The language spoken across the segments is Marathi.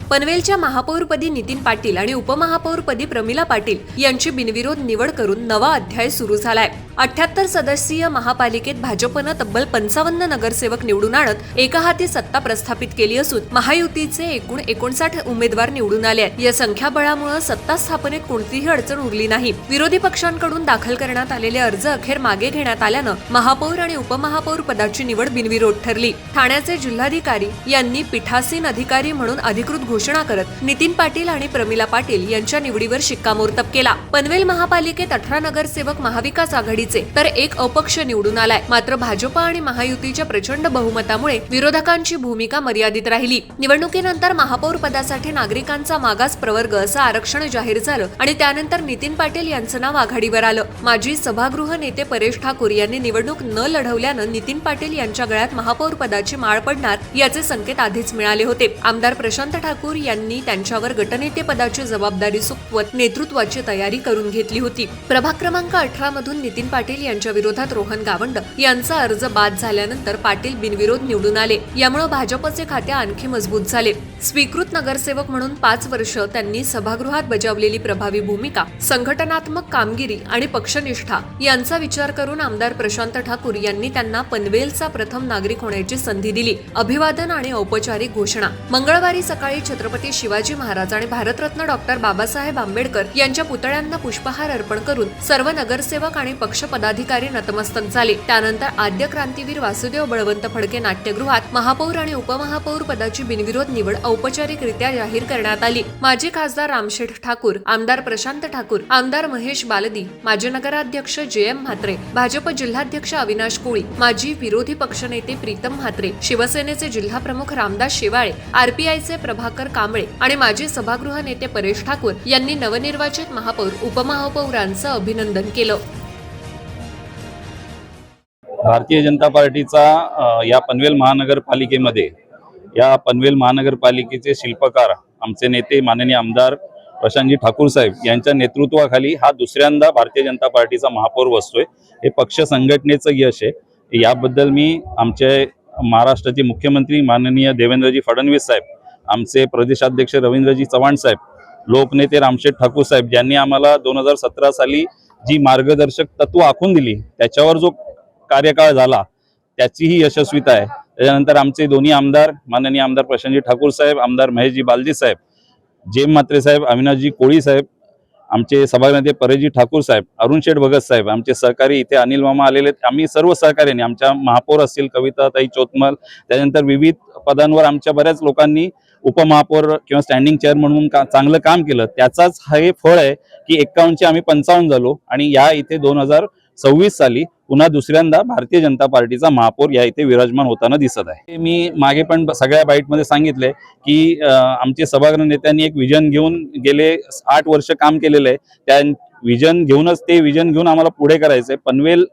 पनवेलच्या महापौरपदी नितीन पाटील आणि उपमहापौरपदी प्रमिला पाटील यांची बिनविरोध निवड करून नवा अध्याय सुरू झालाय। 78 सदस्यीय महापालिकेत भाजपनं तब्बल 55 नगरसेवक निवडून आणत एका हाती सत्ता प्रस्थापित केली असून महायुतीचे एकूण 59 उमेदवार निवडून आले आहेत। या संख्याबळामुळे सत्ता स्थापनेत कोणतीही अडचण उरली नाही। विरोधी पक्षांकडून दाखल करण्यात आलेले अर्ज अखेर मागे घेण्यात आल्यानं महापौर आणि उपमहापौर पदाची निवड बिनविरोध ठरली। ठाण्याचे जिल्हाधिकारी यांनी पीठासीन अधिकारी म्हणून अधिकृत घोषणा करत नितीन पाटील आणि प्रमिला पाटील यांच्या निवडीवर शिक्कामोर्तब केला। पनवेल महापालिकेत 18 नगरसेवक महाविकास आघाडीचे तर एक अपक्ष निवडून आलाय। मात्र भाजप आणि महायुतीच्या प्रचंड बहुमतामुळे विरोधकांची भूमिका मर्यादित राहिली। निवडणुकीनंतर महापौर पदासाठी नागरिकांचा मागास प्रवर्ग असं आरक्षण जाहीर झालं आणि त्यानंतर नितीन पाटील यांचं नाव आघाडीवर आलं। माजी सभागृह नेते परेश ठाकूर यांनी निवडणूक न लढवल्यानं नितीन पाटील यांच्या गळ्यात महापौर पदाची माळ पडणार याचे संकेत आधीच मिळाले होते। आमदार प्रशांत ठाकूर यांनी त्यांच्यावर गटनेते पदाची जबाबदारी सोपवत नेतृत्वाची तयारी करून घेतली होती। प्रभाग क्रमांक 18 मधून नितीन पाटील यांच्या विरोधात रोहन गावंड यांचा अर्ज बाद झाल्यानंतर पाटील बिनविरोध निवडून आले। यामुळे भाजपचे खाते आणखी मजबूत झाले। स्वीकृत नगरसेवक म्हणून 5 वर्ष त्यांनी सभागृहात बजावलेली प्रभावी भूमिका, संघटनात्मक कामगिरी आणि पक्षनिष्ठा यांचा विचार करून आमदार प्रशांत ठाकूर यांनी त्यांना पनवेलचा प्रथम नागरिक होण्याची संधी दिली। अभिवादन आणि औपचारिक घोषणा। मंगळवारी सकाळी छत्रपती शिवाजी महाराज आणि भारतरत्न डॉक्टर बाबासाहेब आंबेडकर यांच्या पुतळ्यांना पुष्पहार अर्पण करून सर्व नगरसेवक आणि पक्ष पदाधिकारी नतमस्तक झाले। त्यानंतर आद्य क्रांतीवीर वासुदेव बळवंत फडके नाट्यगृहात महापौर आणि उपमहापौर पदाची बिनविरोध निवड औपचारिकरित्या जाहीर करण्यात आली। माजी खासदार रामशेठ ठाकूर, आमदार प्रशांत ठाकूर, आमदार महेश बालदी, माजी नगराध्यक्ष JM म्हात्रे, भाजप जिल्हाध्यक्ष अविनाश कोळी, माजी विरोधी पक्षनेते प्रीतम म्हात्रे, शिवसेनेचे जिल्हाप्रमुख रामदास शेवाळे, RPIचे प्रभाकर कांबळे आणि माजी सभागृह नेते परेश ठाकूर यांनी नवनिर्वाचित महापौर उपमहापौरांचं अभिनंदन केलं। भारतीय जनता पार्टीचा या पनवेल महानगरपालिकेमध्ये या पनवेल महानगरपालिकेचे शिल्पकार आमचे नेते माननीय आमदार प्रशांतजी ठाकूर साहेब यांच्या नेतृत्वाखाली हा दुसऱ्यांदा भारतीय जनता पार्टीचा महापौर बसतोय। हे पक्ष संघटनेचं यश आहे। याबद्दल मी आमचे महाराष्ट्राचे मुख्यमंत्री माननीय देवेंद्रजी फडणवीस साहेब, आमचे प्रदेशाध्यक्ष रवींद्रजी चव्हाण साहेब, लोकनेते रामशेठ ठाकूर साहेब ज्यांनी आम्हाला 2017 साली जी मार्गदर्शक तत्व आखून दिली त्याच्यावर जो कार्यकाळ झाला त्याची ही यशस्वीता आहे। त्यानंतर आमचे दोन्ही आमदार माननीय आमदार प्रशांतजी ठाकूर साहेब, आमदार महेशजी बालदी साहेब, JM म्हात्रे साहेब, अविनाशजी कोळी साहेब, आमचे सभागृह नेते परेशजी ठाकूर साहेब, अरुण शेठ भगत साहेब, आमचे सहकारी इथे अनिल मामा आलेले, आम्ही सर्व सहकार्याने आमच्या महापौर असतील कविताताई चोतमल, त्यानंतर विविध पदांवर आमच्या बऱ्याच लोकांनी उपमहापौर किंवा स्टँडिंग चेअर म्हणून चांगलं काम केलं। त्याचाच हे फळ आहे की 51 आम्ही 55 झालो आणि या इथे 2026 साली पुन्हा दुसऱ्यांदा भारतीय जनता पार्टीचा महापौर या इथे विराजमान होताना दिसत आहे। मी मागे पण सगळ्या बाईटमध्ये सांगितले की आमचे सभागृह नेत्यांनी एक विजन घेऊन गेले 8 वर्ष काम केलेलं आहे। त्या विजन घेऊनच ते विजन घेऊन आम्हाला पुढे करायचंय। पनवेल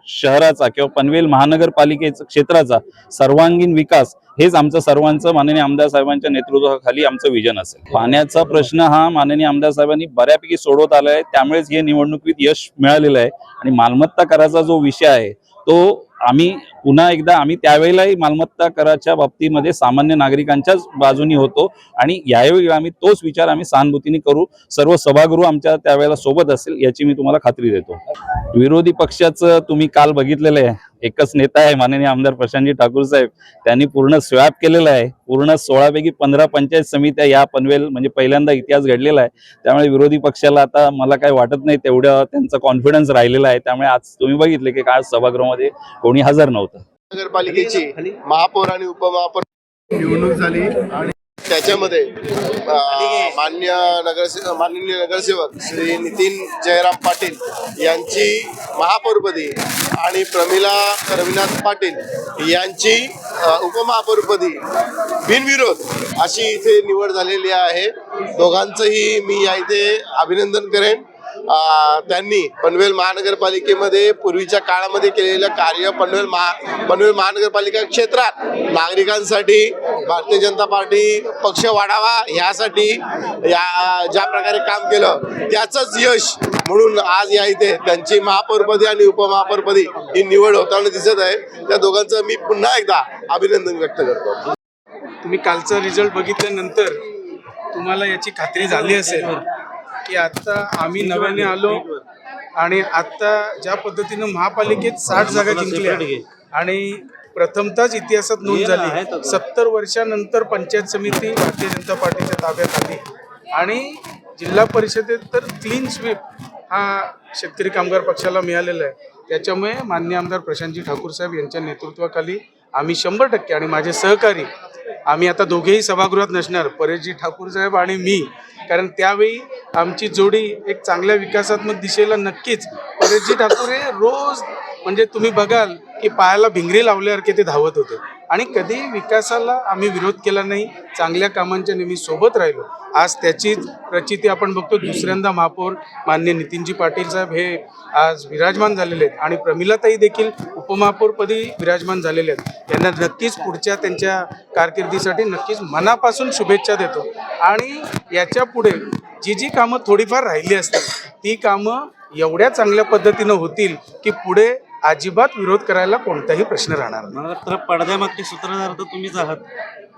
शहराचा किंवा पनवेल महानगरपालिकेचा क्षेत्राचा सर्वांगीण विकास हेच आमचं सर्वांचं माननीय आमदार साहेबांच्या नेतृत्वाखाली आमचं विजन असेल। पाण्याचा प्रश्न हा माननीय आमदार साहेबांनी बऱ्यापैकी सोडवत आलाय, त्यामुळेच हे निवडणुकीत यश मिळालेलं आहे। आणि मालमत्ता कराचा जो विषय आहे तो आम्ही पुन्हा एकदा आम्ही त्यावेळेलाही मालमत्ता कराच्या बाबतीमध्ये सामान्य नागरिकांच्याच बाजूनी होतो आणि यावेळी आम्ही तोच विचार आम्ही सहानुभूतीने करू। सर्व सभागृह आमच्या त्यावेळेला सोबत असेल याची मी तुम्हाला खात्री देतो। विरोधी पक्षाचं तुम्ही काल बघितलेलं आहे, एकच नेता आहे माननीय आमदार प्रशांतजी ठाकूर साहेब, त्यांनी पूर्ण स्वॅप केलेला आहे। पूर्ण 16 पैकी 15 पंचायत समित्या या पनवेल म्हणजे पहिल्यांदा इतिहास घडलेला आहे। त्यामुळे विरोधी पक्षाला आता मला काही वाटत नाही तेवढं त्यांचा कॉन्फिडन्स राहिलेला आहे। त्यामुळे आज तुम्ही बघितले की आज सभागृहामध्ये कोणी हजर नव्हतं। नगरपालिकेची महापौर आणि उपमहापौर निवडणूक झाली आणि त्याच्यामध्ये माननीय नगरसेवक श्री नितीन जयराम पाटील यांची महापौरपदी आणि प्रमिला रविनाथ पाटील यांची उपमहापौरपदी बिनविरोध अशी इथे निवड झालेली आहे। दोघांचंही मी या इथे अभिनंदन करेन। त्यांनी पनवेल महानगरपालिकेमध्ये पूर्वीच्या काळामध्ये केलेलं कार्य पनवेल महानगरपालिका क्षेत्रात नागरिकांसाठी भारतीय जनता पार्टी पक्ष वाढावा यासाठी ज्या प्रकारे काम केलं त्याचंच यश म्हणून आज या इथे त्यांची महापौरपदी आणि उपमहापौरपदी ही निवड होताना दिसत आहे। त्या दोघांचं मी पुन्हा एकदा अभिनंदन व्यक्त करतो। तुम्ही कालचा रिझल्ट बघितल्यानंतर तुम्हाला याची खात्री झाली असेल की आता आम्ही नव्याने आलो आणि आता ज्या पद्धतीनं महापालिकेत 60 जागा जिंकल्या आणि प्रथमतःच इतिहासात नोंद झाली 70 वर्षानंतर पंचायत समिती भारतीय जनता पार्टीच्या ताब्यात आली आणि जिल्हा परिषदेत तर क्लीन स्वीप हा शेतकरी कामगार पक्षाला मिळालेला आहे. त्याच्यामुळे माननीय आमदार प्रशांतजी ठाकूर साहेब यांच्या नेतृत्वाखाली आम्ही 100% आणि माझे सहकारी आम्ही आता दोघेही सभागृहात नसणार, परेशजी ठाकूर साहेब आणि मी, कारण त्यावेळी आमची जोडी एक चांगल्या विकासात्मक दिशेला नक्कीच. परेशजी ठाकूर हे रोज म्हणजे तुम्ही बघाल की पायाला भिंगरी लावल्यासारखे ते धावत होते आणि कधी विकासाला आम्ही विरोध केला नाही, चांगल्या कामांच्या नेहमी सोबत राहिलो. आज त्याची प्रचिती आपण बघतो. दुसऱ्यांदा महापौर माननीय नितीनजी पाटील साहेब हे आज विराजमान झालेले आहेत आणि प्रमिलाताई देखील उपमहापौरपदी विराजमान झालेले आहेत. यांना नक्कीच पुढच्या त्यांच्या कारकिर्दीसाठी नक्कीच मनापासून शुभेच्छा देतो आणि याच्या पुढे जी कामं थोडीफार राहिली असतील ती कामं एवढ्या चांगल्या पद्धतीनं होतील की पुढे अजिबात विरोध करायला कोणताही प्रश्न राहणार नाही. मला तर पडद्यामागचे सूत्रधार तर तुम्हीच आहात.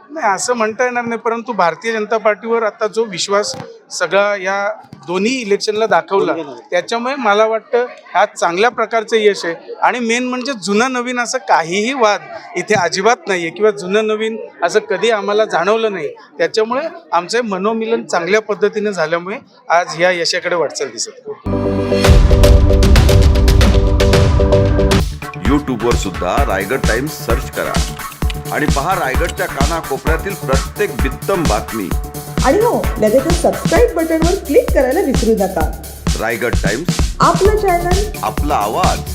नाही असं म्हणता येणार नाही, परंतु भारतीय जनता पार्टीवर आता जो विश्वास सगळा या दोन्ही इलेक्शनला दाखवला त्याच्यामुळे मला वाटतं हा चांगल्या प्रकारचं यश आहे. आणि मेन म्हणजे जुनं नवीन असं काहीही वाद इथे अजिबात नाही आहे किंवा जुनं नवीन असं कधी आम्हाला जाणवलं नाही. त्याच्यामुळे आमचं मनोमिलन चांगल्या पद्धतीने झाल्यामुळे आज या यशाकडे वाटचाल दिसत. यूट्यूबवर सुद्धा रायगड टाइम्स सर्च करा आणि पहा रायगडच्या कानाकोपऱ्यातील प्रत्येक बित्तम बातमी. आणि हो, लगेचच सबस्क्राईब बटनवर क्लिक करायला विसरू नका. रायगड टाइम्स, आपलं चॅनल, आपला आवाज.